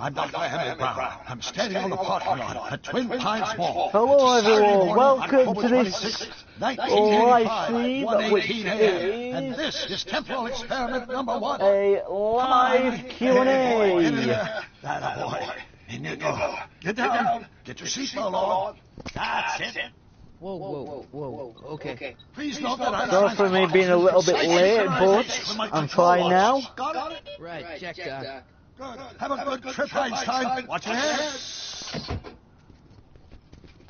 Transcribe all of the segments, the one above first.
I'm Dr. Henry Brown. I'm standing on the parking lot at Twin Pines Mall. Hello everyone, welcome to this 1985, live stream, 1:18 which a.m. And is this is temporal experiment number 1. a live Q&A. That boy. In you go. Get down. Get your seatbelt on. That's it. Whoa, okay. Please note that I'm Sorry for me being a little bit late, but I'm fine now. Got it? Right, check, Doc. Good. Have a good trip, Einstein. Watch your head.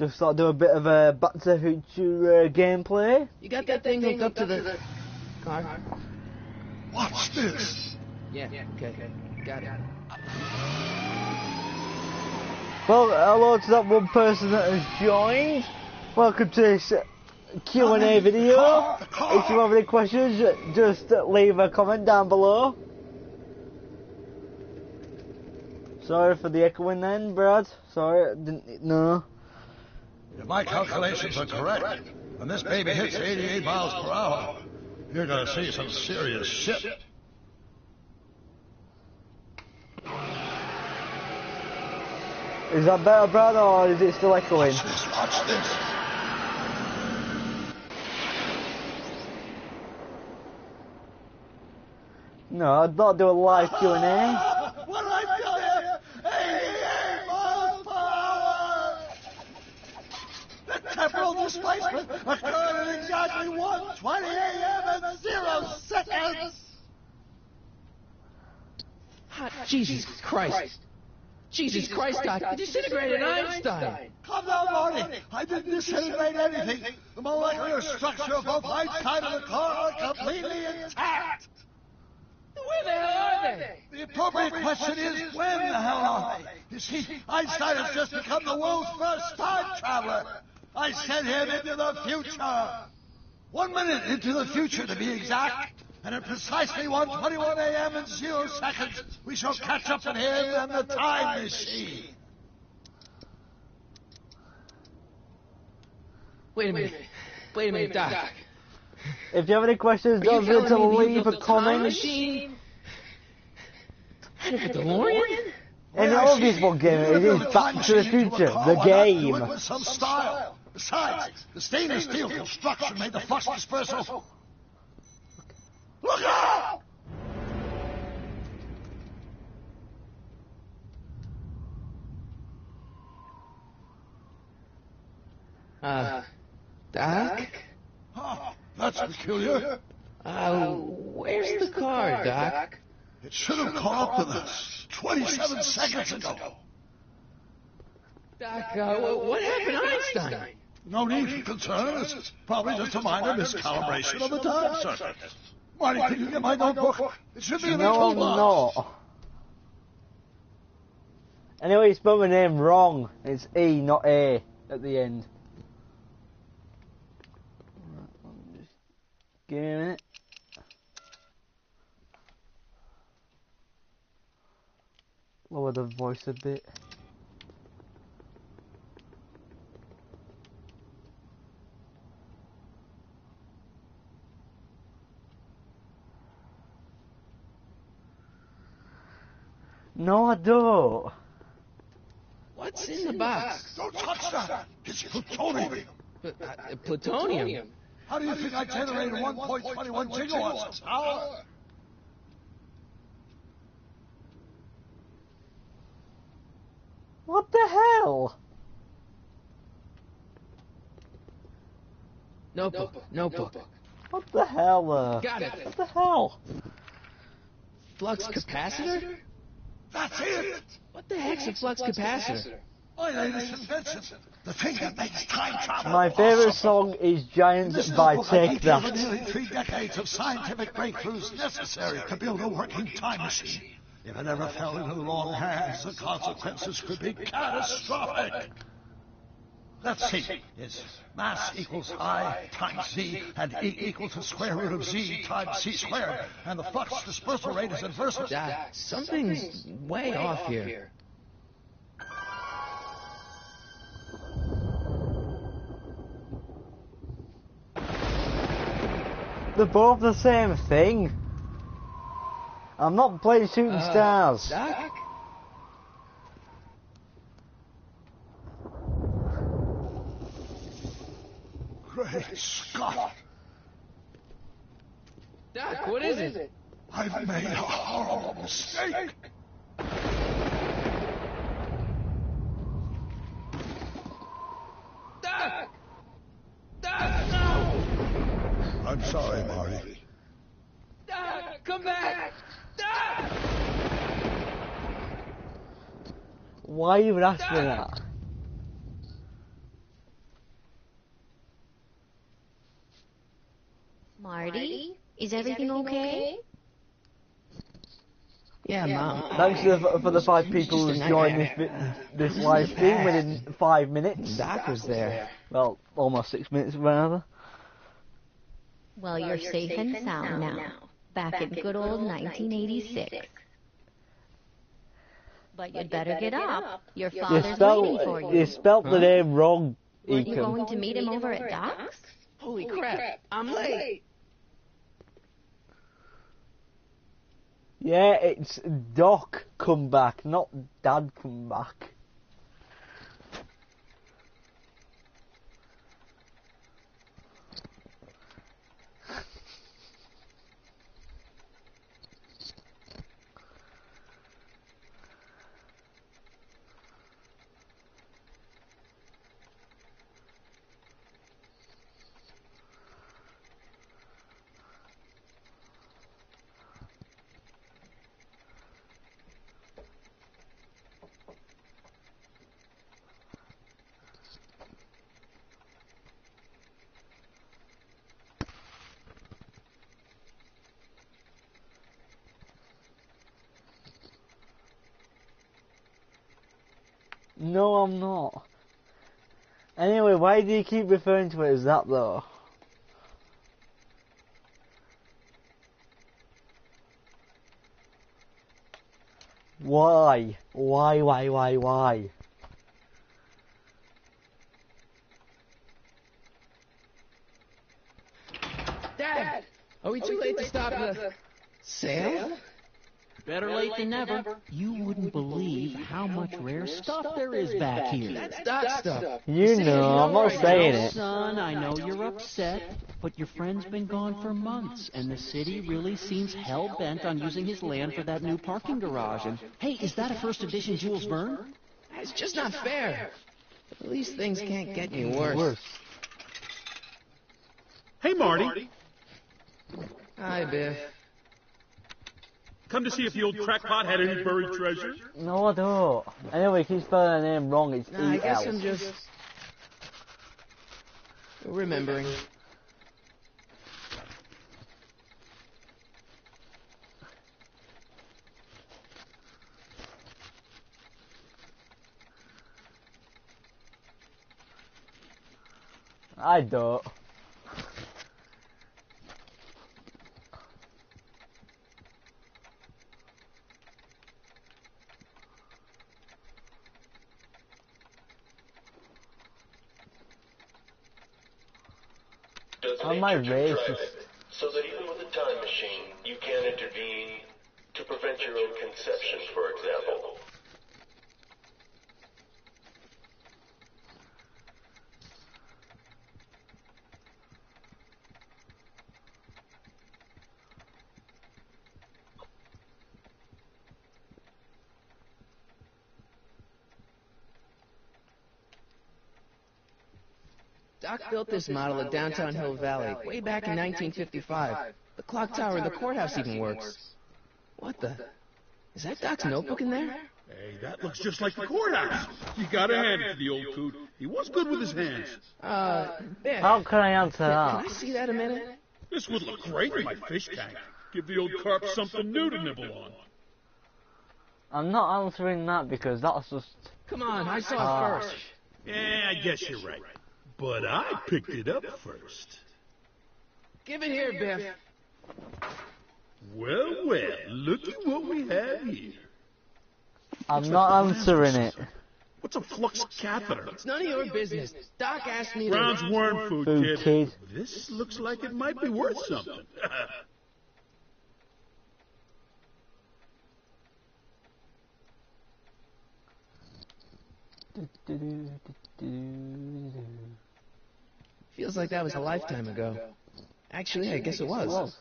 Just thought I'd do a bit of a Back to the Future gameplay. You got that thing hooked up to the car? Watch this. Yeah, okay. Got it. Well, hello to that one person that has joined. Welcome to this Q&A video. If you have any questions, just leave a comment down below. Sorry for the echoing then, Brad. Sorry, I didn't know. If my calculations are correct, when this baby hits 88 miles per hour, you're gonna see some serious shit. Is that better, Brad, or is it still echoing? Watch this. No, I'd not do a live Q&A. What did I tell you? 88 miles per hour! The temporal displacement occurred at exactly 1:20 a.m. and 0 seconds! Jesus Christ. Jesus Christ, Doc, you disintegrated Einstein. Calm down, Marty. I didn't disintegrate anything. The molecular structure of both Einstein and the car are completely intact. Where the hell are they? The appropriate question is, when the hell are they? You see, Einstein has just become the world's first time traveler. I sent him into the future. 1 minute into the future, to be exact. And at precisely 1:21 a.m. and 0 seconds, we shall catch up with him and the time machine. Wait a minute, Doc. If you have any questions, don't forget to leave a comment. Machine? And a DeLorean? And obviously what game it is Back to the Future, the game. With some style. Besides, the stainless steel construction made the flux dispersal. Look out! Doc? Oh, that's peculiar. Where's the car, Doc? It should have caught up with us 27 seconds ago. Doc, what happened to Einstein? No need for concern. It's probably just a minor miscalibration of the time circuit. Marty, can you get my notebook? It should be in the No, I'm toolbox. not. Anyway, you spelled my name wrong. It's E, not A, at the end. Just give me a minute. Lower the voice a bit. No, I don't. What's in the box? Don't touch that. It's plutonium. Plutonium? How do you think I generated 1.21 gigawatts of power? What the hell? Notebook. What the hell? Got it. What the hell? Flux capacitor? That's it. What the heck's a flux capacitor? My latest invention. The thing that makes time travel. My favourite song is Giant by Take That. That. Nearly 3 decades of scientific breakthroughs necessary to build a working time machine. If it ever fell into the wrong hands, the consequences could be catastrophic. Let's see. It's mass equals I times Z, and E equals the square root of Z times C squared, and the flux dispersal rate is inversely. Doc, something's way off here. They're both the same thing. I'm not playing Shooting Stars. Doc? Great Scott! Doc, what is it? I've made a horrible mistake! Doc! Doc, no! I'm sorry, Marty. Doc, come back! Doc! Why you even ask me that? Marty, is everything okay? Yeah, Mom. Thanks for the 5 people who joined this live stream within 5 minutes. Doc was there. Well, almost 6 minutes rather. Well, you're safe and sound now. Back in good old 1986. But you'd better get up. Your father's waiting for you. You spelt the name wrong, Weren't you Ecom. going to meet him over at Doc's? Holy crap, I'm late. Yeah, it's Doc come back, not Dad come back. No, I'm not. Anyway, why do you keep referring to it as that though? Why? Why? Dad! Are we too late to stop the sale? Better late than never. You wouldn't believe how much rare stuff there is back here. That's Doc stuff. You know, I'm not saying it. Son, I know you're upset, but your friend's been gone for months, and the city really seems hell-bent on using his land for that new parking garage. And, hey, is that a first edition Jules Verne? It's just not fair. At least things can't get any worse. Hey, Marty. Hi, Biff. Come to see if the old crackpot had any buried treasure? No, I don't. Anyway, keep spelling the name wrong. It's Nah, I guess E-L. I'm just remembering. I don't. Am I racist? So that even with a time machine, you can't intervene to prevent your own conception, for example. Doc built this model of downtown Hill Valley way back in 1955. The clock tower in the courthouse even works. What the? Is that Doc's notebook in there? Hey, that looks just like the courthouse. You gotta hand it to the old coot. He was good with his hands. Biff. How can I answer Can I that? see that a minute? This would look great in my fish tank. Give the old carp something new to nibble on. I'm not answering that because that's just Come on, I saw it harsh. first. Yeah, I guess you're right. But I picked it up first. Give it here, Biff. Well, looky what we have here. I'm not answering it. What's a flux catheter? It's none of your business. Doc asked me to... Brown's worm food, Food kid. This looks like it might be worth something. Feels like that was a lifetime ago. Actually, I guess it was.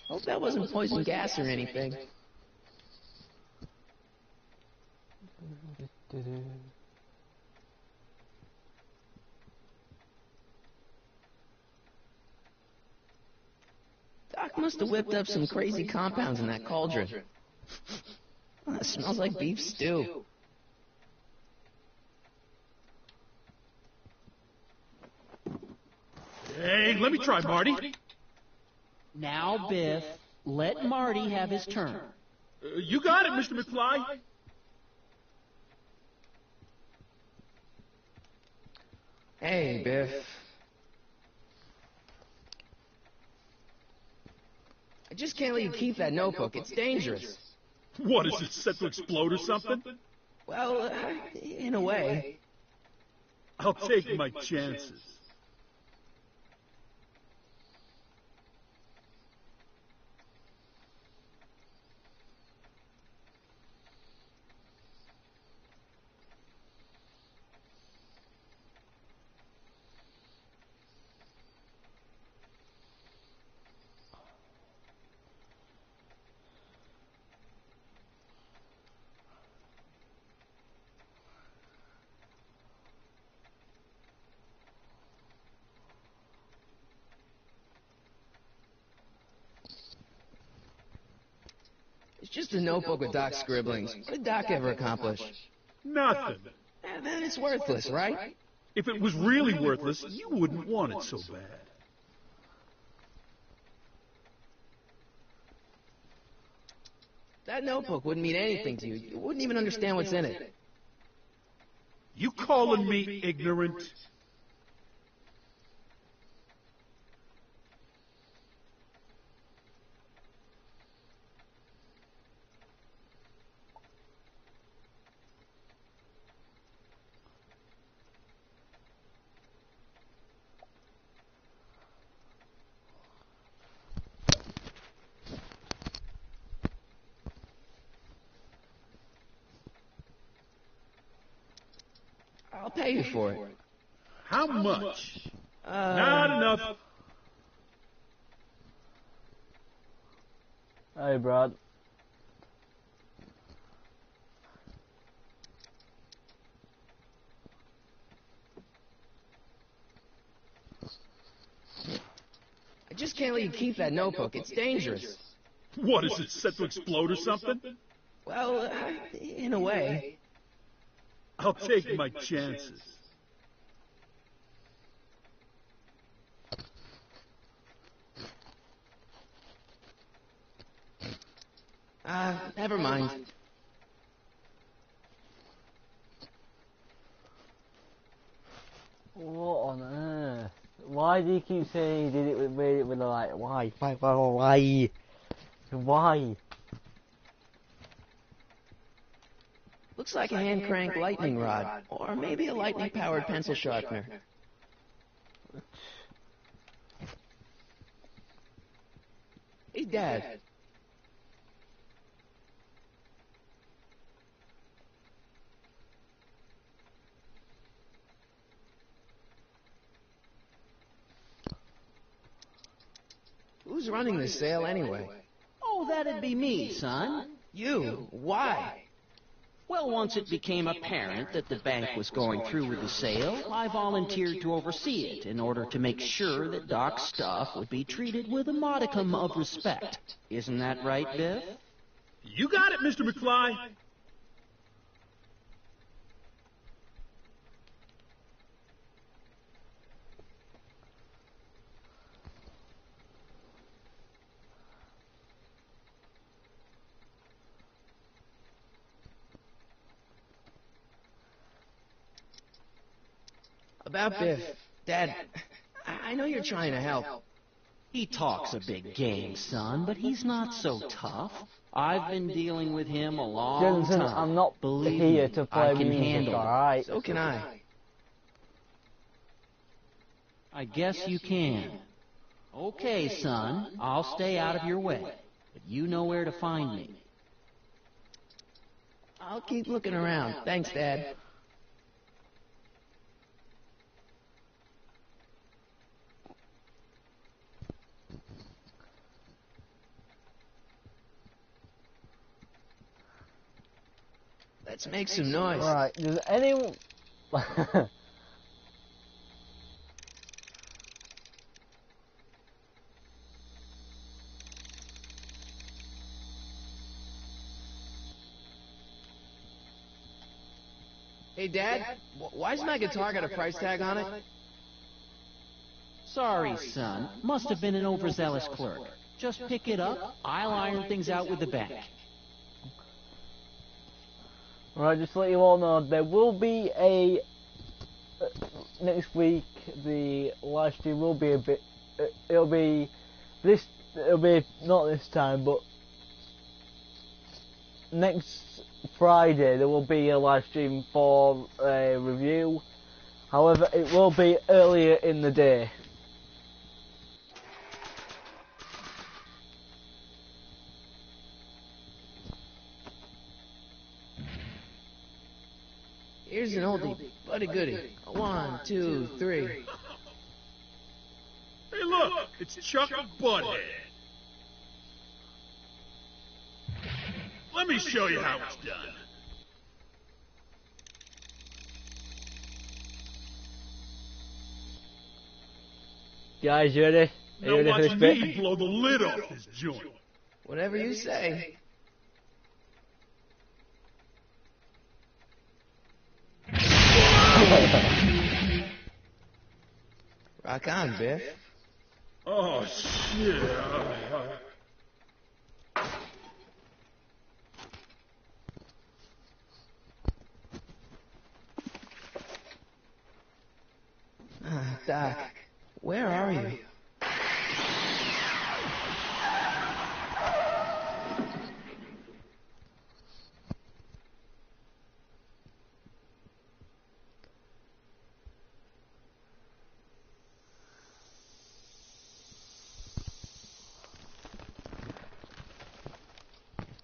Hope that wasn't poison gas or anything. Doc must have whipped up some crazy compounds in that cauldron. That smells like beef stew. Hey, let me try, Marty. Now, Biff, let Marty have his turn. You got it, Mr. McFly. Hey, Biff. I just can't let you keep that notebook. It's dangerous. What, is it set to explode or something? Well, in a way. I'll take my chances. It's just a notebook with Doc's scribblings. What did Doc ever accomplish? Nothing. Then it's worthless, right? If it was really worthless, you wouldn't want it so bad. That notebook wouldn't mean anything to you. You wouldn't even understand what's in it. You calling me ignorant? I'll pay you for it. How much? Not enough. Hey, Brad. I just can't let you keep that notebook. It's dangerous. What, is it set to explode or something? Well, in a way. I'll take my chances. Never mind. What on earth? Why do you keep saying he did it with me with the like, why? Looks like a hand-crank lightning rod, or maybe a lightning-powered pencil sharpener. Hey, Dad. Who's running this sale anyway? Oh, that'd be me, son. You? Why? Well, once it became apparent that the bank was going through with the sale, I volunteered to oversee it in order to make sure that Doc's stuff would be treated with a modicum of respect. Isn't that right, Biff? You got it, Mr. McFly. About Biff. Dad, I know you're trying to help. He talks a big game, son, but he's not so tough. I've been dealing with him a long Jensen, time. I'm not Believe here me, to play I can music, handle it. alright? So can I. I guess you can. Okay, son, I'll stay out of your way. But you know where to find me. I'll keep looking around. Thanks, Dad. Let's make some noise. Right, does anyone... Hey, Dad, why's my guitar got a price tag on it? Sorry, son. Must have been an overzealous clerk. Just pick it up. I'll iron things out with the bank. Right, just to let you all know, there will be a... next week, the live stream will be a bit... it'll be not this time, but... next Friday there will be a live stream for a review. However, it will be earlier in the day. Here's an oldie, but a goodie. 1, 2, 3. Hey, look! It's Chuck Butthead. Let me show you how it's done. Guys, you ready? Are you Now ready for watch this bit? me blow the lid off this joint. Whatever you say. Rock on, Biff. Oh, shit. Doc, where are you?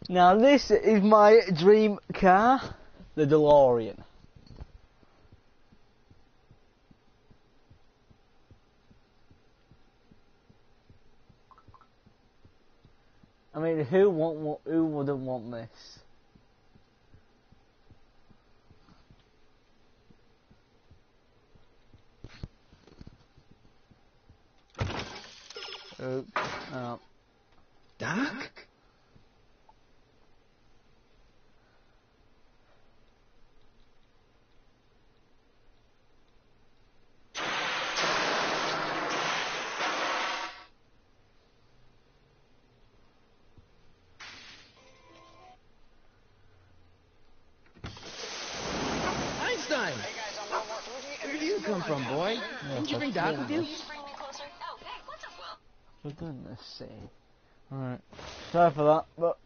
Now this is my dream car, the DeLorean. I mean, who wouldn't want this? Oh, oh. Doc? Einstein! Where do you come from, boy? Didn't you bring Doc with you? For goodness sake. Alright. Sorry for that, but...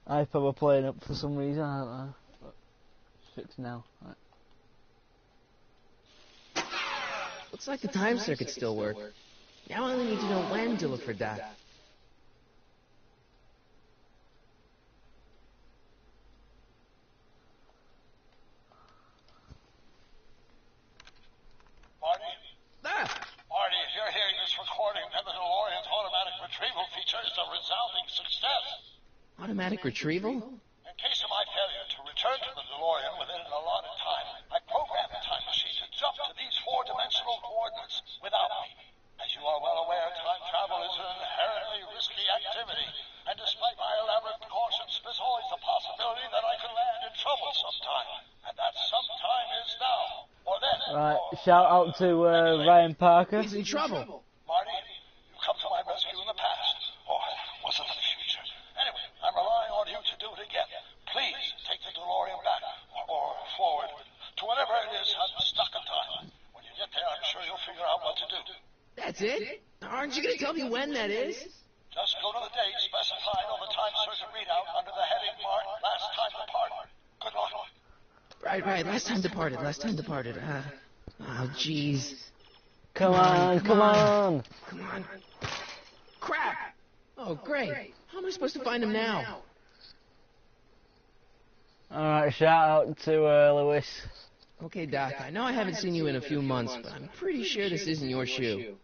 iPad were playing up for some reason, I don't know. But it's fixed now. Right. Looks like the time circuit still works. Now I only need to know when to look for Doc. Marty, if you're hearing this recording, then the DeLorean's automatic retrieval feature is a resounding success. Automatic retrieval? In case of my failure to return to the DeLorean within an allotted time, I programmed the time machine to jump to these four-dimensional coordinates without me. As you are well aware, time travel is an inherently risky activity, and despite my elaborate precautions, there's always the possibility that I could land in trouble sometime, and that sometime is now, or then. Right, shout out to Ryan Parker. He's in trouble. Marty, you come to my rescue in the past, or was it the future? Anyway, I'm relying on you to do it again. Please take the DeLorean back, or forward, to whenever it is I'm stuck in time. That's it? Aren't you going to tell me when that is? Just go to the date specified on the time circuit readout under the heading marked Last Time Departed. Good luck. Right. Last time departed. Oh, jeez. Come on. Come on. Crap! Oh, great. How am I supposed to find him now? Alright, shout out to Lewis. Okay, Doc, I know I haven't seen you in a few months, but I'm pretty sure this isn't your shoe.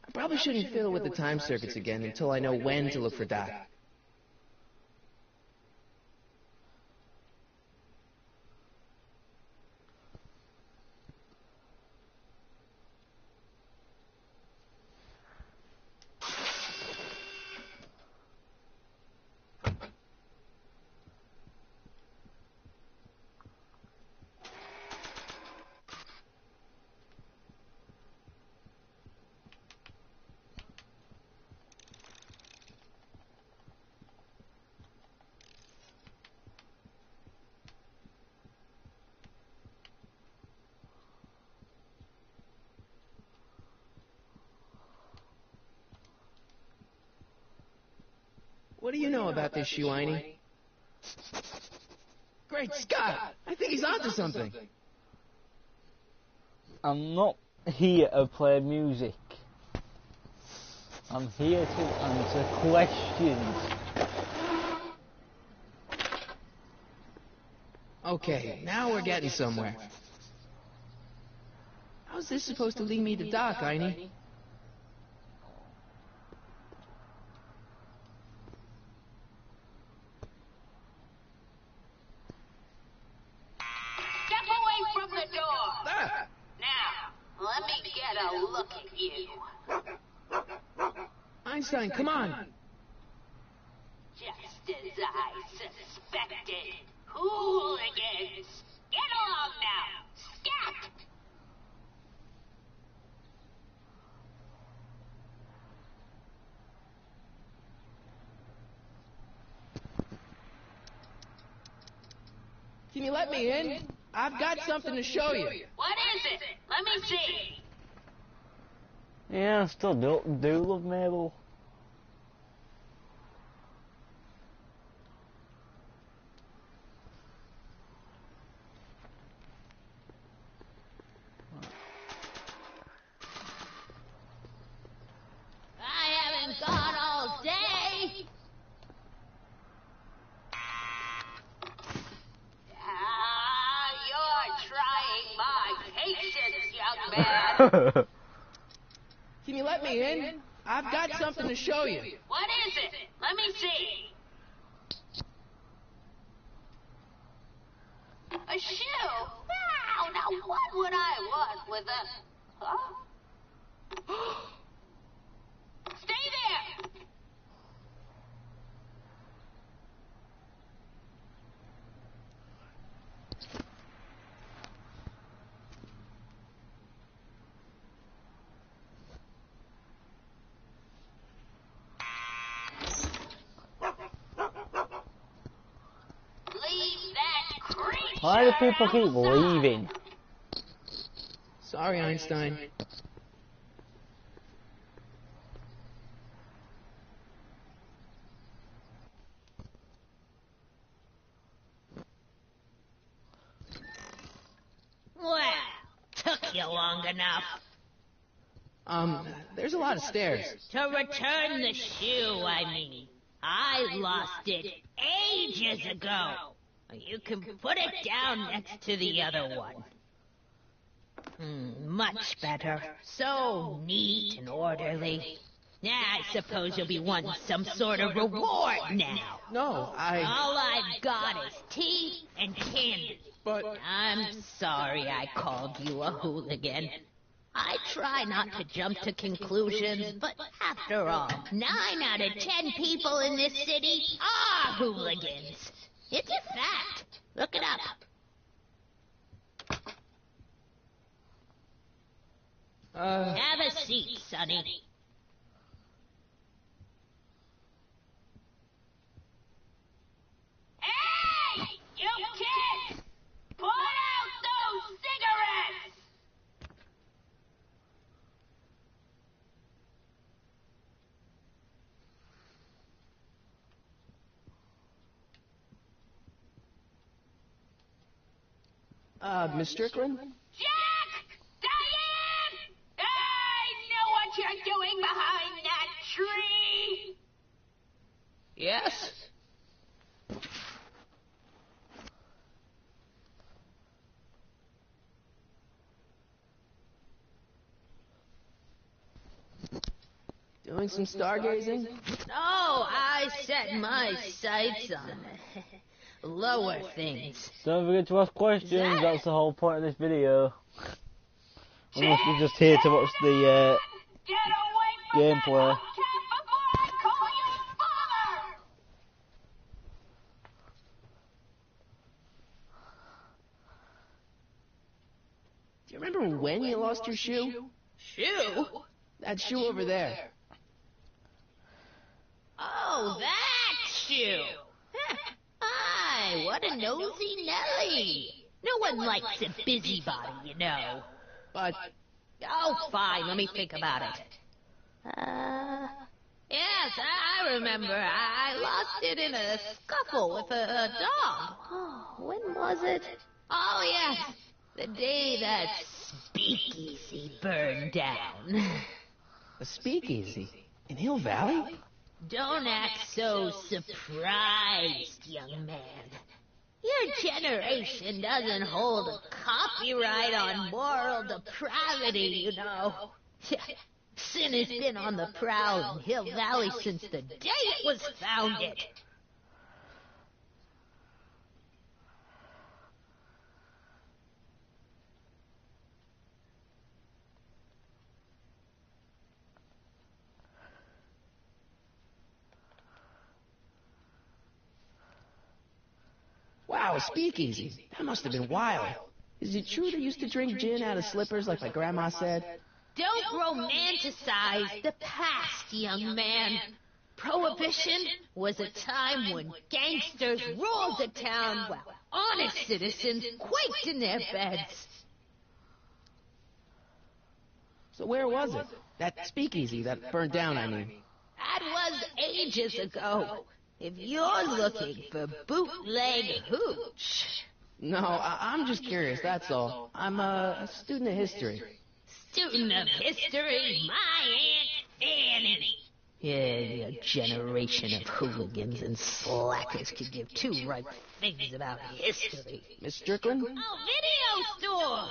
I probably shouldn't fiddle with the time circuits again until I know when to look for Doc. What do you know about this shoe, Einie? Great Scott! I think he's onto something. I'm not here to play music. I'm here to answer questions. Okay, now we're getting somewhere. How's this supposed to lead me to Doc, Einie? Step away from the door. Now, let me get a look at you. Einstein, come on! Just as I suspected. Hooligans! Get along now! Scat! Can you let me in? I've got something to show you. What is it? Let me see. Yeah, I still do love Mabel. I haven't gone all day. You're trying my patience, young man. Can you let me in? I've got something to show you. What is it? Let me see. A shoe? Now what would I want with a... Huh? Stay there! Leave that creature! Why do people keep leaving? Sorry, Einstein. Well, took you long enough. There's a lot of stairs. To return the shoe, I mean. I lost it ages ago. You can put it down next to the other one. Much better. So neat and orderly. I suppose you'll be wanting some sort of reward now. No, All I've got is tea and candy. But... I'm sorry I called you a hooligan. I try not to jump to conclusions, but after all, 9 out of 10 people in this city are hooligans. It's a fact. Look it up. Have a seat, Sonny. Hey! You kids! Put out those cigarettes! Miss Strickland? Jack! Diane! I know what you're doing behind that tree! Yes? Doing some stargazing? No, I set my sights on lower things. Don't forget to ask questions, that's the whole point of this video. Unless you're just here to watch the Get away from gameplay. that hubcap before I call your father! Do you remember when you lost your shoe? Shoe? That shoe over there. Oh, that shoe! Hi, what a nosy Nelly! No one likes a busybody, you know. But Oh, fine, let me think about it. Yes, I remember. I lost it in a scuffle with a dog. Oh, when was it? Oh, yes, the day that speakeasy burned down. a speakeasy in Hill Valley? Don't act so surprised, young man. Your generation doesn't hold a copyright on moral depravity, you know. Sin has been on the prowl in Hill Valley since the day it was founded. Wow, a speakeasy. That must have been wild. Is it true they used to drink gin out of slippers like my grandma said? Don't romanticize the past, young man. Prohibition was a time when gangsters ruled the town while honest citizens quaked in their beds. So where was it? That speakeasy that burned down, I mean. That was ages ago. If you're looking for bootleg hooch. No, I'm just curious, that's all. I'm a student of history. Student of history, my Aunt Fanny. Yeah, your generation of hooligans and slackers could give two right things about history. Miss Strickland? Oh, video store!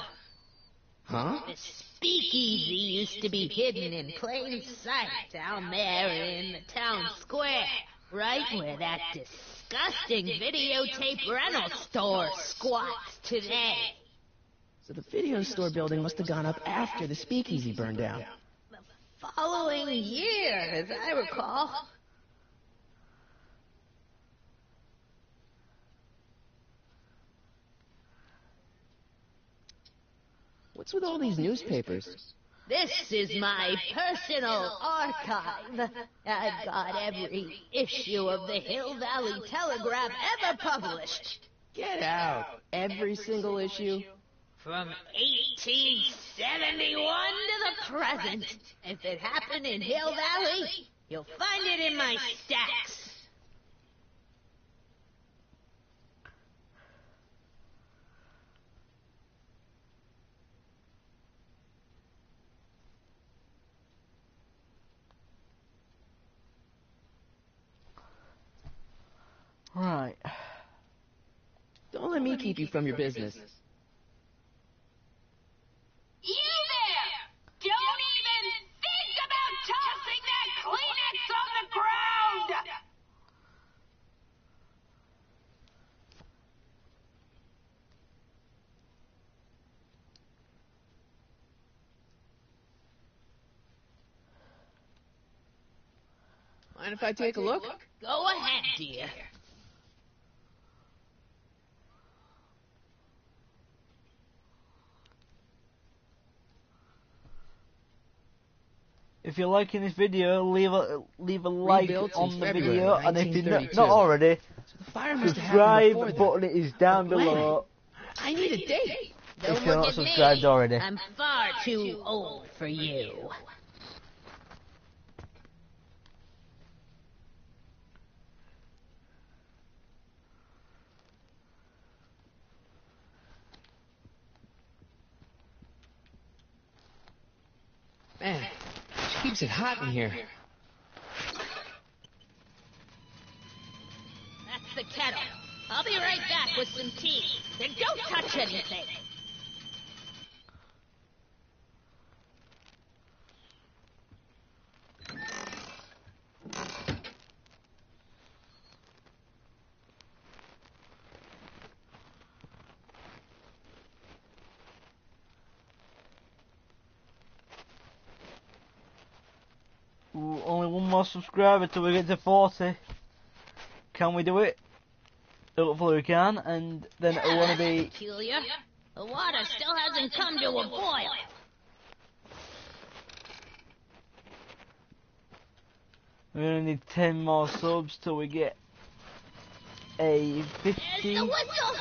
Huh? The speakeasy used to be hidden in plain sight down there in the town square, right where that disgusting videotape rental store squats today. So the video store building must have gone up after the speakeasy burned down. The following year, as I recall. What's with all these newspapers? This is my personal archive. I've got every issue of the Hill Valley Telegraph ever published. Get out. Every single issue? From 1871 to the present. If it happened in Hill Valley, you'll find it in my stacks. Right. Don't let me keep you from your business. You there! Don't even think about tossing that Kleenex on the ground! Mind if I take a look? Go ahead, dear. If you're liking this video, leave a like Rebuilt on since the February video, and if you're 1932. not already, So the fire must have happened before subscribe that. button is down But when? below. I need a date. Don't If you're look not at me. subscribed already. I'm far too old for you. Keeps it hot in here. That's the kettle. I'll be right back with some tea. Then don't touch anything. Ooh, only one more subscriber till we get to 40. Can we do it? Hopefully we can, and then I want to be... Peculiar. The water still hasn't come to a boil. We're gonna need 10 more subs till we get a 50. There's the whistle.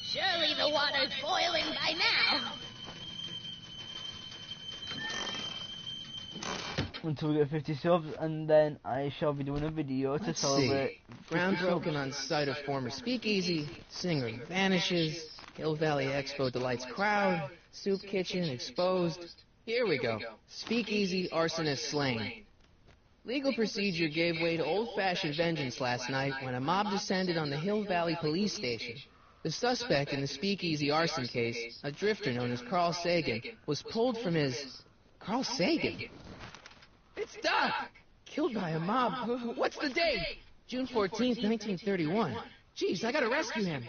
Surely the water's boiling by now. Until we get 50 subs, and then I shall be doing a video to Let's celebrate. see. Ground broken on site of former speakeasy. Singer vanishes. Hill Valley Expo delights crowd. Soup kitchen exposed. Here we go. Speakeasy arsonist slain. Legal procedure gave way to old-fashioned vengeance last night when a mob descended on the Hill Valley police station. The suspect in the speakeasy arson case, a drifter known as Carl Sagan, was pulled from his... Carl Sagan? It's Doc! Killed by a mob. What's the date? June 14th, 1931. Jeez, I gotta rescue him.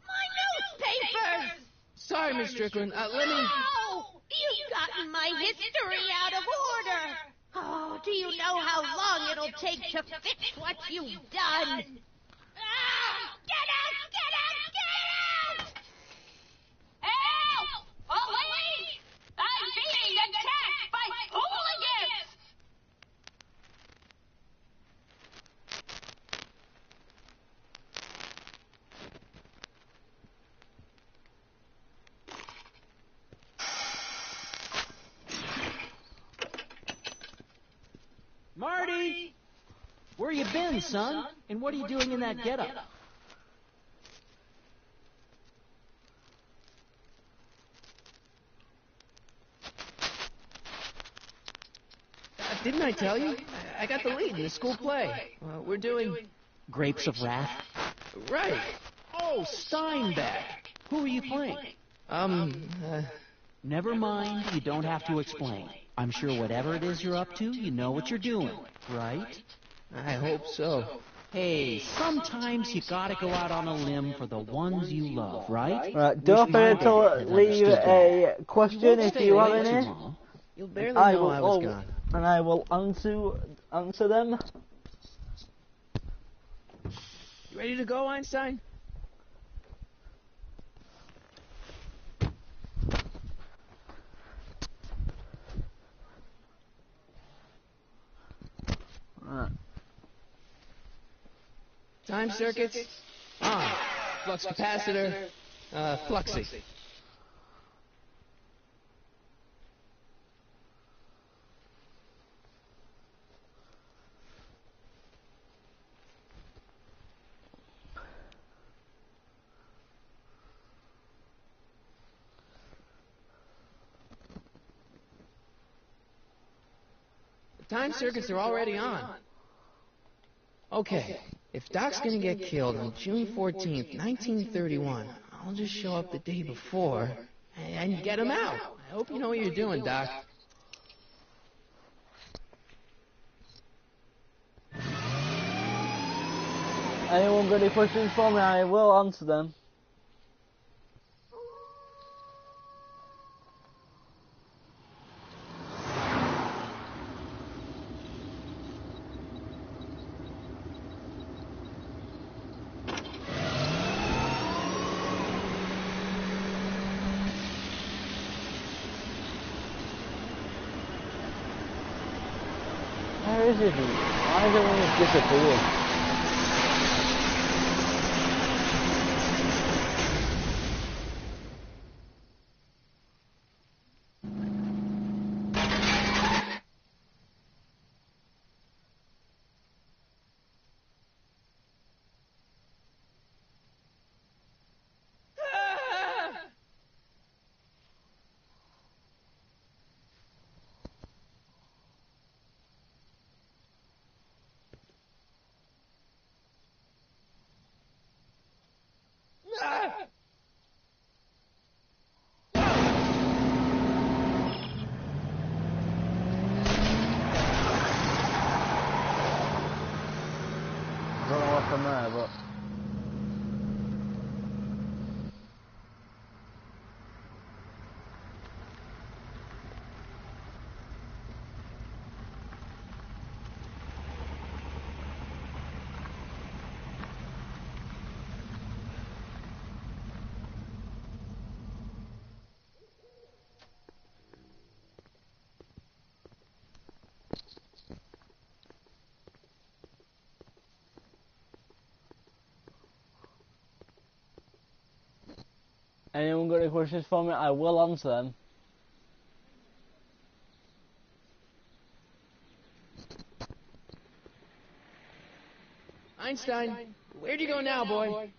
My newspapers! Sorry, Miss Strickland. Let me... Oh! You've gotten my history out of order! Oh, do you know how long it'll take to fix what you've done? Ah! Get out! Get out! Get out! Help! Police! I'm being attacked by hooligans! Marty! Where you been, son? And what are you doing in that getup? Didn't I tell you? I got the lead in the school play. We're doing... Grapes of Wrath? Right. Oh, Steinbeck! Who are you playing? Never mind, you don't have to explain. I'm sure whatever it is you're up to, you know what you're doing, right? I hope so. Hey, sometimes you gotta go out on a limb for the ones you love, right? Right, don't forget to leave a question if you have any. You'll barely know I was gone. And I will answer them. You ready to go, Einstein? Right. Time circuits on. Flux capacitor fluxy. The time circuits are already on. Okay, if Doc's gonna get killed on June 14th, 1931, I'll just show up the day before and get him out. I hope you know what you're doing, Doc. Anyone got any questions for me? I will answer them. Where is it? Why is everyone just disappeared? I don't know what's on there, but... Anyone got any questions for me? I will answer them. Einstein, where'd you go now, boy?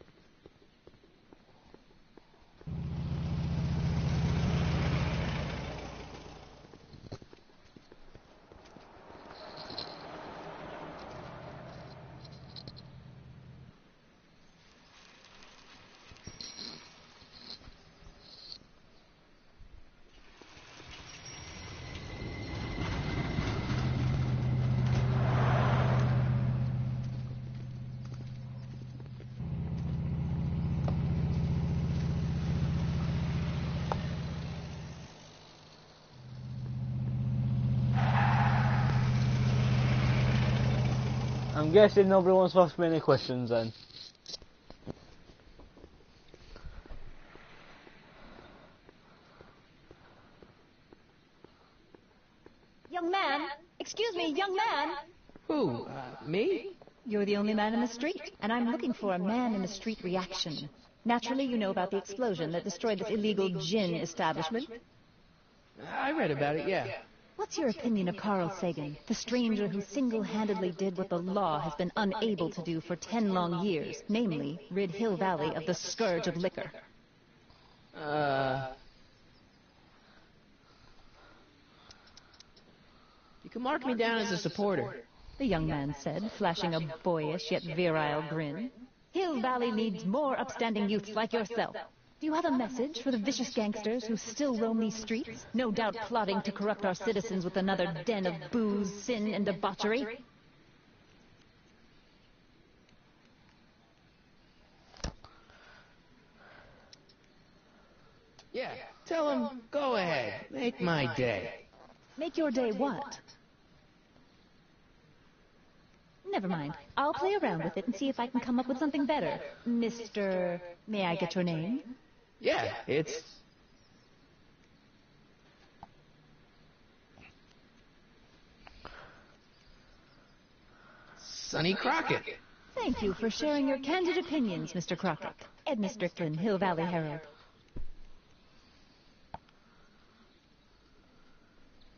I'm guessing nobody wants to ask me any questions then. Young man! Excuse me, young man! Who? Me? You're the only man in the street, and I'm looking for a man-in-the-street reaction. Naturally, you know about the explosion that destroyed this illegal gin establishment. I read about it, yeah. What's your opinion of Carl Sagan, the stranger who single-handedly did what the law has been unable to do for 10 long years, namely, rid Hill Valley of the scourge of liquor? You can mark me down as a supporter. The young man said, flashing a boyish yet virile grin. Hill Valley needs more upstanding youths like yourself. Do you have a message for the vicious gangsters who still roam these streets, no doubt plotting to corrupt our citizens with another den of booze, sin, and debauchery? Yeah, tell him, go ahead, make my day. Make your day what? Never mind. I'll play around with it and see if I can come up with something better. Mr. May I get your name? Yeah, it's... Sonny Crockett. Thank you for sharing your candid opinions, Mr. Crockett. Edna Strickland, Hill Valley Herald.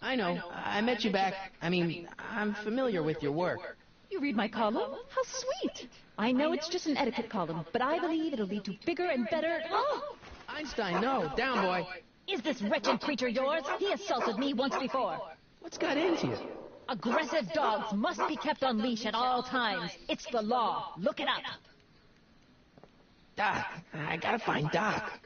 I know, I met you back. I'm familiar with your work. You read my column? How sweet! I know it's just an etiquette column, but I believe it'll lead to bigger and better... Oh! Einstein, no, down, boy. Is this wretched creature yours? He assaulted me once before. What's got into you? Aggressive dogs must be kept on leash at all times. It's the law. Look it up. Doc, I gotta find Doc.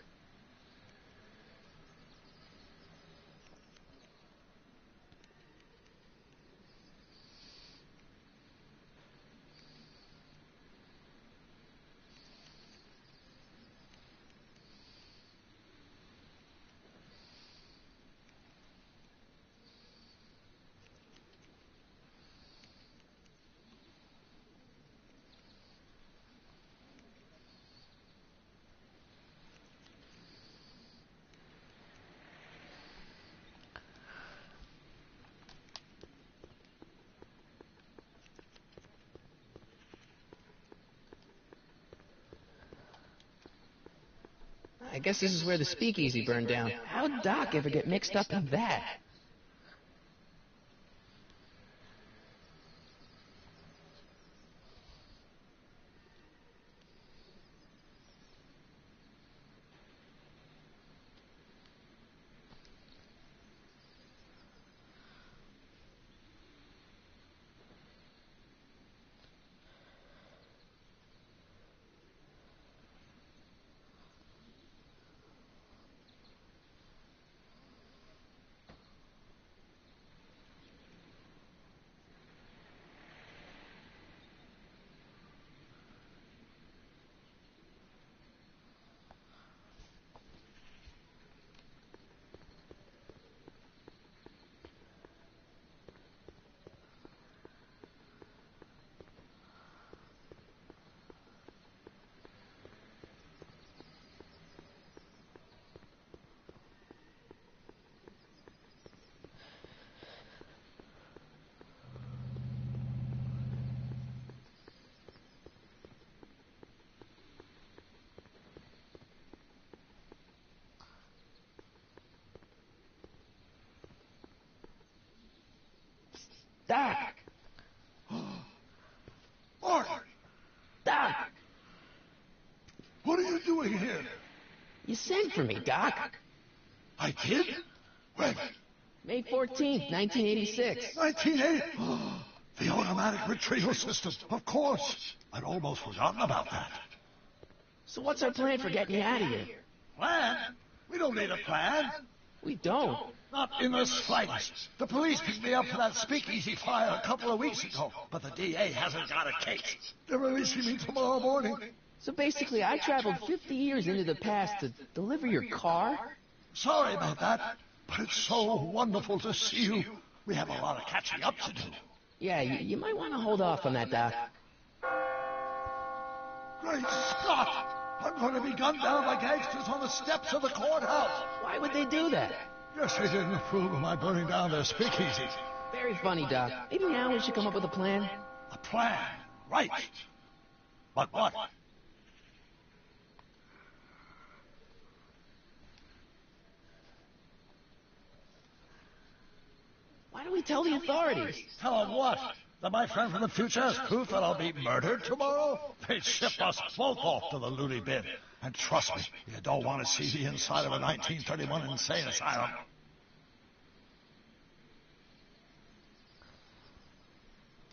I guess this is where the speakeasy burned down. How'd Doc ever get mixed up in that? Doc! Marty, Doc! what are you doing here? You sent for me, Doc. I did? When? May 14th, 1986. 1980. The automatic retrieval system, of course. I'd almost forgotten about that. So what's our plan for getting you out of here? Plan? We don't need a plan. We don't. Not in the slightest. The police picked me up for that speakeasy fire a couple of weeks ago, but the DA hasn't got a case. They're releasing me tomorrow morning. So basically, I traveled 50 years into the past to deliver your car? Sorry about that, but it's so wonderful to see you. We have a lot of catching up to do. Yeah, you might want to hold off on that, Doc. Great Scott! I'm going to be gunned down by gangsters on the steps of the courthouse. Why would they do that? Guess they didn't approve of my burning down their speakeasy. Very funny, Doc. Maybe now we should come up with a plan. A plan, right. But what? Why don't we tell the authorities? Tell them what? That my friend from the future has proof that I'll be murdered tomorrow? They'd ship us both off to the loony bin. And trust me, you don't want to see the inside of a 1931 insane asylum.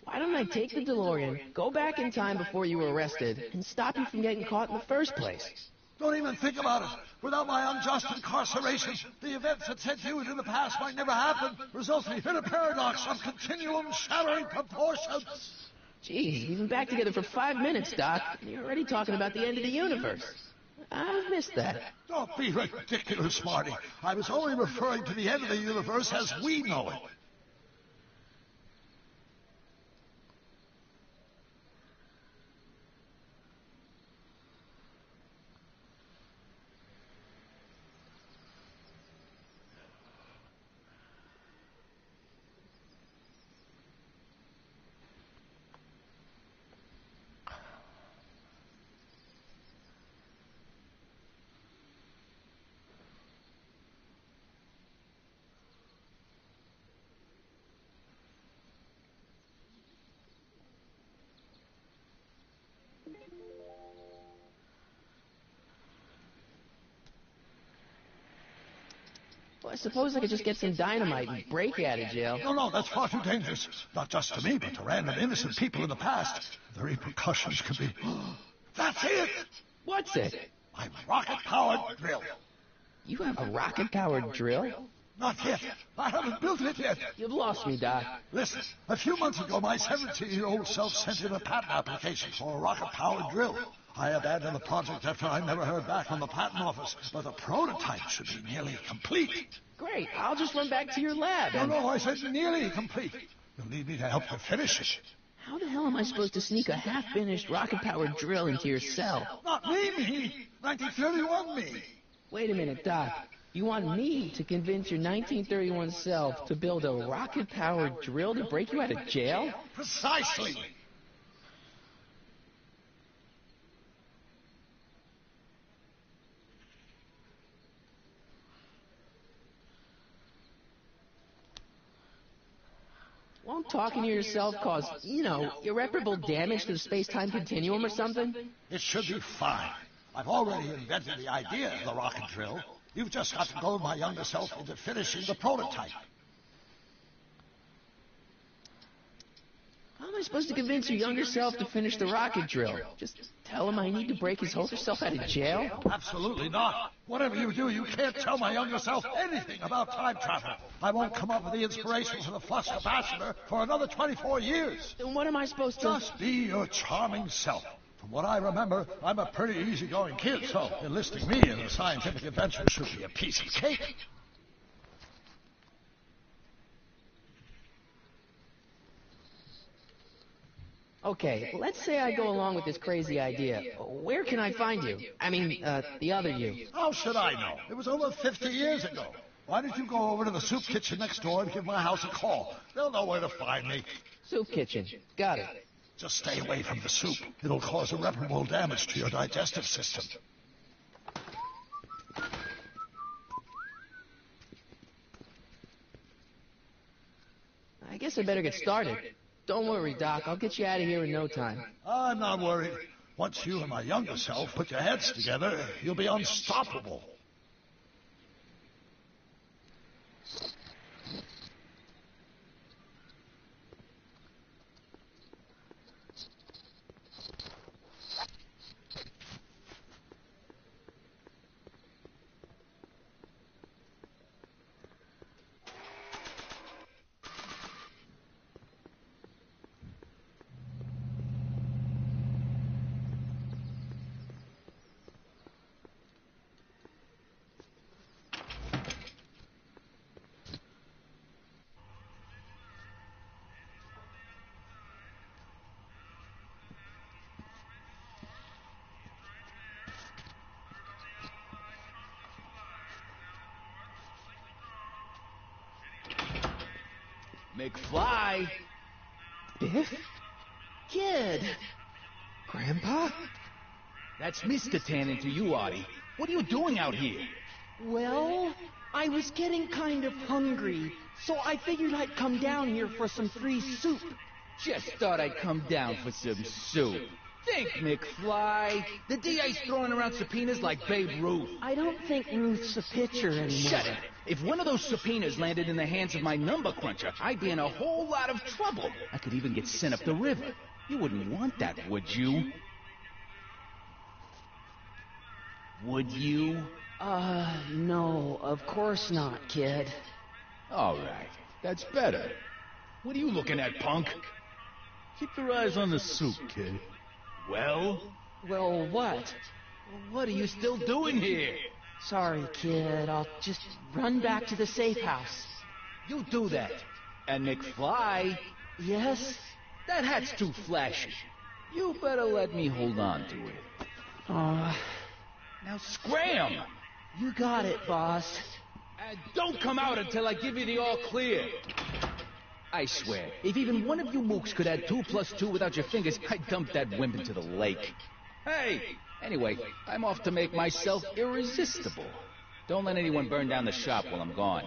Why don't I take the DeLorean, go back in time before you were arrested, and stop you from getting caught in the first place? Don't even think about it. Without my unjust incarceration, the events that sent you into the past might never happen, resulting in a paradox of continuum-shattering proportions. Geez, we've been back together for 5 minutes, Doc, and you're already talking about the end of the universe. I've missed that. Don't be ridiculous, Marty. I was only referring to the end of the universe as we know it. Well, I suppose I could just get some dynamite and break out of jail. No, that's far too dangerous. Not just to me, but to random innocent people in the past. The repercussions could be... That's it! What's it? My rocket-powered drill. You have a rocket-powered drill? Not yet. I haven't built it yet. You've lost me, Doc. Listen, a few months ago, my 17-year-old self sent in a patent application for a rocket-powered drill. I abandoned the project after I never heard back from the patent office, but the prototype should be nearly complete. Great. I'll just run back to your lab. No, I said nearly complete. You'll need me to help you finish it. How the hell am I supposed to sneak a half-finished rocket-powered drill into your cell? Not me. 1931 me. Wait a minute, Doc. You want me to convince your 1931 self to build a rocket-powered drill to break you out of jail? Precisely. Won't talking to yourself cause, irreparable damage to the space-time continuum or something? It should be fine. I've already invented the idea of the rocket drill. You've just got to goad my younger self into finishing the prototype. How am I supposed to convince your younger self to finish the rocket drill? Just tell him I need to break his older self out of jail? Absolutely not. Whatever you do, you can't tell my younger self anything about time travel. I won't come up with the inspiration for the flux capacitor for another 24 years. Then what am I supposed to... Just be your charming self. From what I remember, I'm a pretty easygoing kid, so enlisting me in a scientific adventure should be a piece of cake. Okay, let's say I go along with this crazy idea. Where can I find you? I mean, the other you. How should I know? It was over 50 years ago. Why don't you go over to the soup kitchen next door and give my house a call? They'll know where to find me. Soup kitchen. Got it. Just stay away from the soup. It'll cause irreparable damage to your digestive system. I guess I better get started. Don't worry, Doc. I'll get you out of here in no time. I'm not worried. Once you and my younger self put your heads together, you'll be unstoppable. McFly? Biff? Kid? Grandpa? That's Mr. Tannen to you, Artie. What are you doing out here? Well, I was getting kind of hungry, so I figured I'd come down here for some free soup. Just thought I'd come down for some soup. Think, McFly. The DA's throwing around subpoenas like Babe Ruth. I don't think Ruth's a pitcher anymore. Shut it. If one of those subpoenas landed in the hands of my number cruncher, I'd be in a whole lot of trouble. I could even get sent up the river. You wouldn't want that, would you? Would you? No, of course not, kid. All right. That's better. What are you looking at, punk? Keep your eyes on the soup, kid. Well? Well, what? What are you still doing here? Sorry, kid. I'll just run back to the safe house. You do that. And McFly? Yes? That hat's too flashy. You better let me hold on to it. Now scram! You got it, boss. And don't come out until I give you the all clear. I swear, if even one of you mooks could add 2 + 2 without your fingers, I'd dump that wimp into the lake. Hey! Anyway, I'm off to make myself irresistible. Don't let anyone burn down the shop while I'm gone.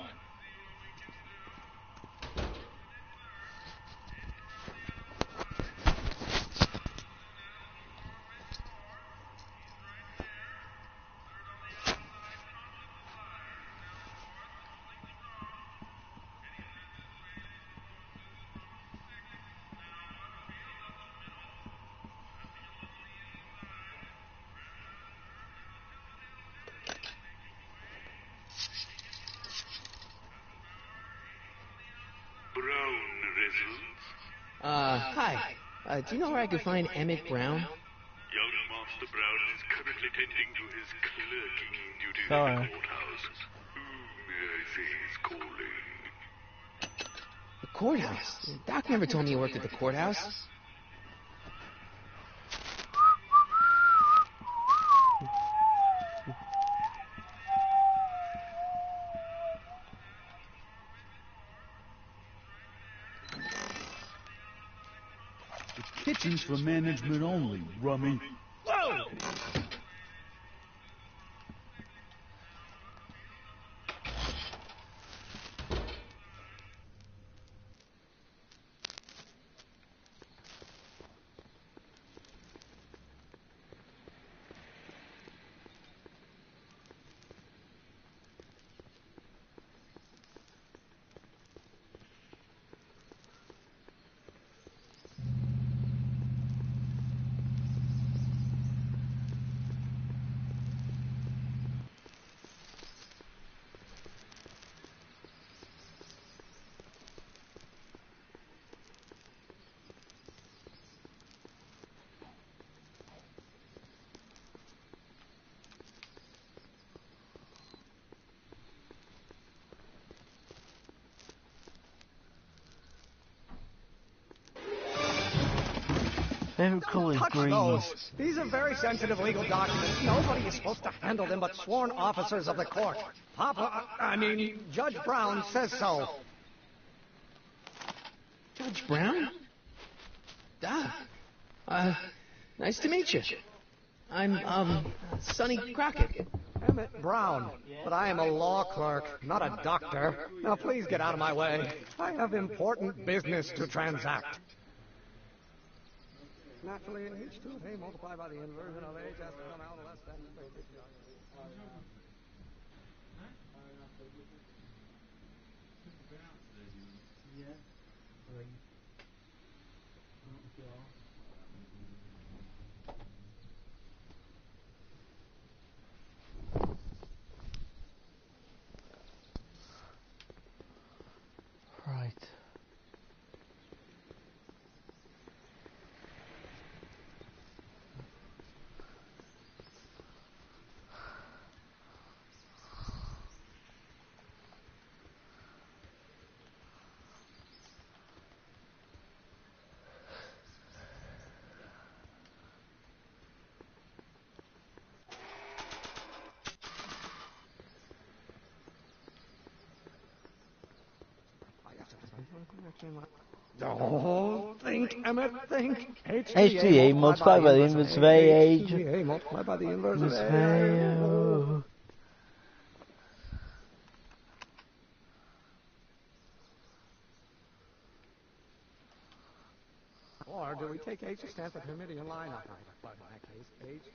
Hi. Do you know where I could find Emmett Brown? Young Master Brown is currently tending to his clerking duties Sorry. in the courthouse. Who may I say is calling? The courthouse? Doc never told me he worked at the courthouse. The kitchen's for management only, Rummy. Whoa! Favorite color is Touch green. those. These are very sensitive legal documents. Nobody is supposed to handle them but sworn officers of the court. Judge Brown says so. Judge Brown? Doc. Nice to meet you. I'm, Sonny Crockett. Emmett Brown. But I am a law clerk, not a doctor. Now please get out of my way. I have important business to transact. Naturally, H2 of A multiplied by the inversion of H has to come out less than 50. Right. Don't think, Emmett, think. HTA multiplied by the inverse of AH. HTA multiplied by the inverse of AH. Or do we take H to stand for Hermitian line operator? But in that case, H...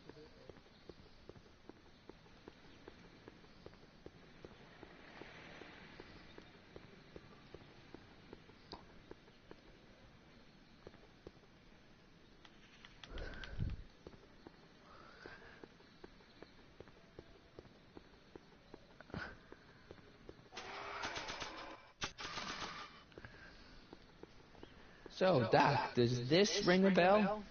So, Doc, does this ring a bell?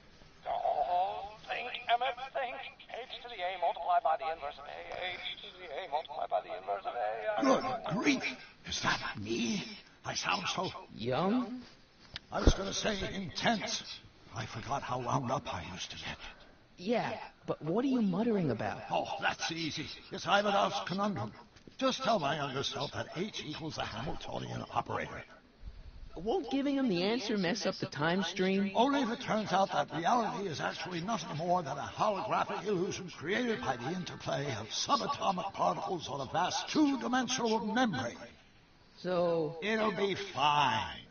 Don't think, Emmett, think. H to the A multiplied by the inverse of A. H to the A multiplied by the inverse of A. Good grief! Is that me? I sound so... Young? I was going to say intense. I forgot how wound up I used to get. Yeah, but what are you muttering about? Oh, that's easy. It's Ivanov's conundrum. Just tell my younger self that H equals the Hamiltonian operator. Won't giving him the answer mess up the time stream? Only if it turns out that reality is actually nothing more than a holographic illusion created by the interplay of subatomic particles on a vast two-dimensional membrane. So... It'll be fine.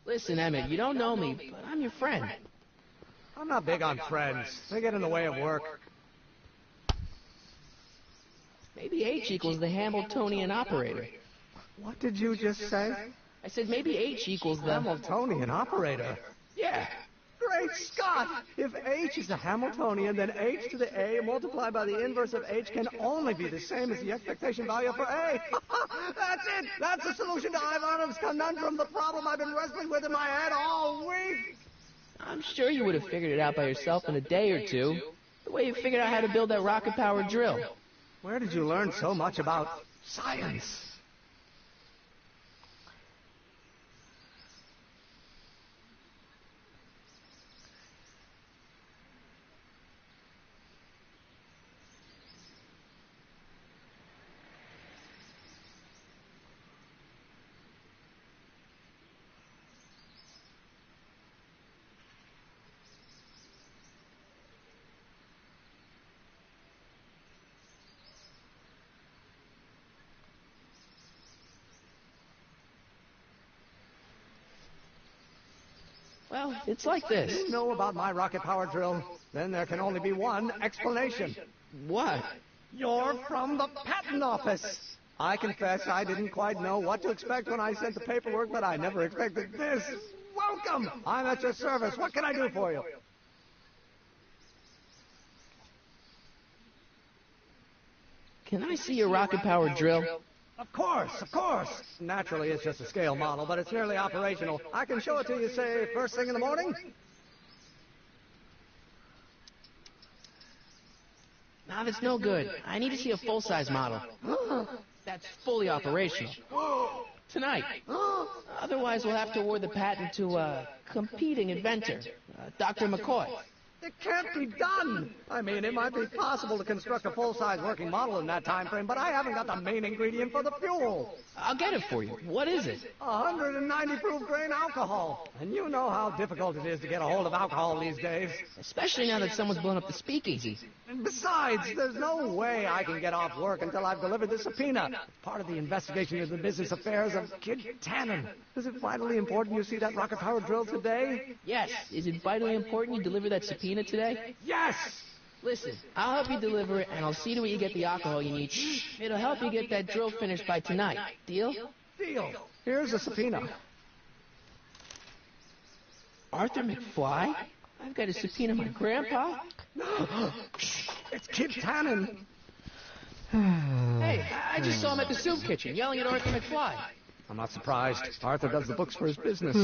Listen, Emmett, you don't know me, but I'm your friend. I'm not big on friends. They get in the way of work. Maybe H equals the Hamiltonian operator. What did you just say? I said maybe H equals the... Hamiltonian operator? Yeah. Great Scott! If H is a Hamiltonian, then H to the A multiplied by the inverse of H can only be the same as the expectation value for A. That's it! That's the solution to Ivanov's conundrum, the problem I've been wrestling with in my head all week! I'm sure you would have figured it out by yourself in a day or two. The way you figured out how to build that rocket-powered drill. Where did you learn so much about science? Well, it's like this. You know about my rocket power drill? Then there can only be one explanation. What? You're from the patent office. I confess I didn't quite know what to expect when I sent the paperwork, but I never expected this. Welcome! I'm at your service. What can I do for you? Can I see your rocket-powered drill? Of course, of course. Naturally, it's just a scale model, but it's nearly operational. I can show it to you, say, first thing in the morning? Nah, that's no good. I need to see a full-size model. That's fully operational. Tonight. Otherwise, we'll have to award the patent to a competing inventor, Dr. McCoy. It can't be done. I mean, it might be possible to construct a full-size working model in that time frame, but I haven't got the main ingredient for the fuel. I'll get it for you. What is it? 190 proof grain alcohol. And you know how difficult it is to get a hold of alcohol these days. Especially now that someone's blown up the speakeasy. And besides, there's no way I can get off work until I've delivered this subpoena. Part of the investigation into the business affairs of Kid Tannen. Is it vitally important you see that rocket power drill today? Yes. Is it vitally important you deliver that subpoena today? Yes! Listen, I'll help you deliver it, and I'll see to it you get the alcohol you need. It'll help you get that drill finished by tonight. Deal? Deal. Here's the subpoena. Arthur McFly? I've got to subpoena my grandpa? It's Kid Tannen. Hey, I just saw him at the soup kitchen yelling at Arthur McFly. I'm not surprised. Arthur does the books for his business.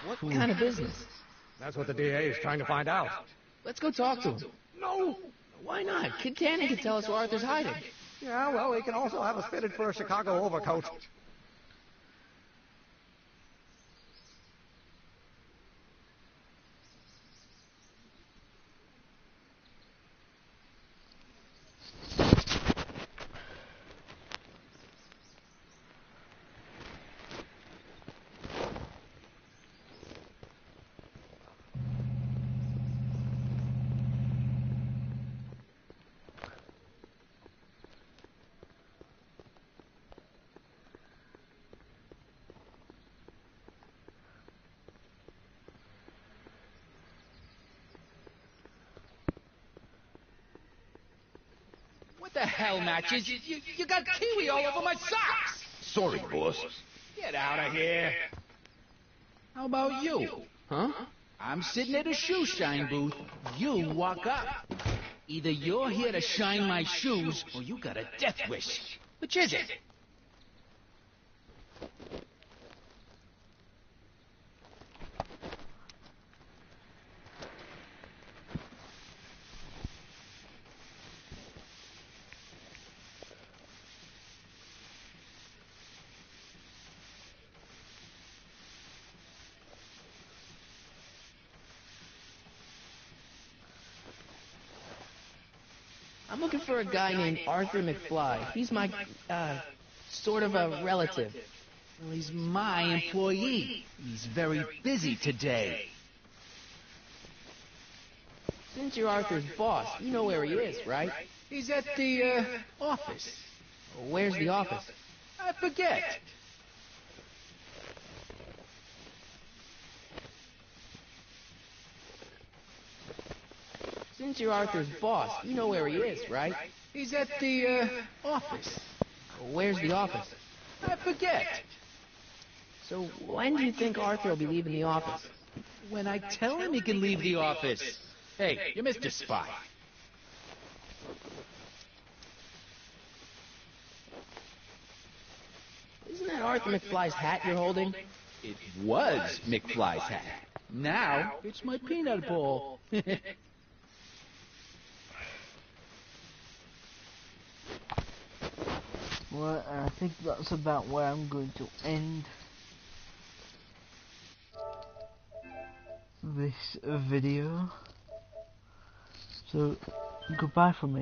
What kind of business? That's what the DA is trying to find out. Let's go talk to him. No! Why not? Kid Tannen can tell us where Arthur's hiding. Yeah, well, he can also have us fitted for a Chicago overcoat. What the hell, Matches? You got kiwi all over my socks! Sorry, boss. Get out of here. How about you? Huh? I'm sitting at a shoe shine booth. You walk up. Either you're here to shine my shoes, or you got a death wish. Which is it? I'm looking for a guy named Arthur McFly. He's my, sort of a relative. Well, he's my employee. He's very busy today. Since you're Arthur's boss, you know where he is, right? He's at the, office. Where's the office? I forget. Since you're Arthur's boss, you know where he is, right? He's at the, office. Where's the office? I forget. So when do you think Arthur will be leaving the office? When I tell him he can leave the office. Hey, you Mr. Spy. Isn't that Arthur McFly's hat you're holding? It was McFly's hat. Now, it's my peanut ball. Well, I think that's about where I'm going to end this video. So, goodbye from me.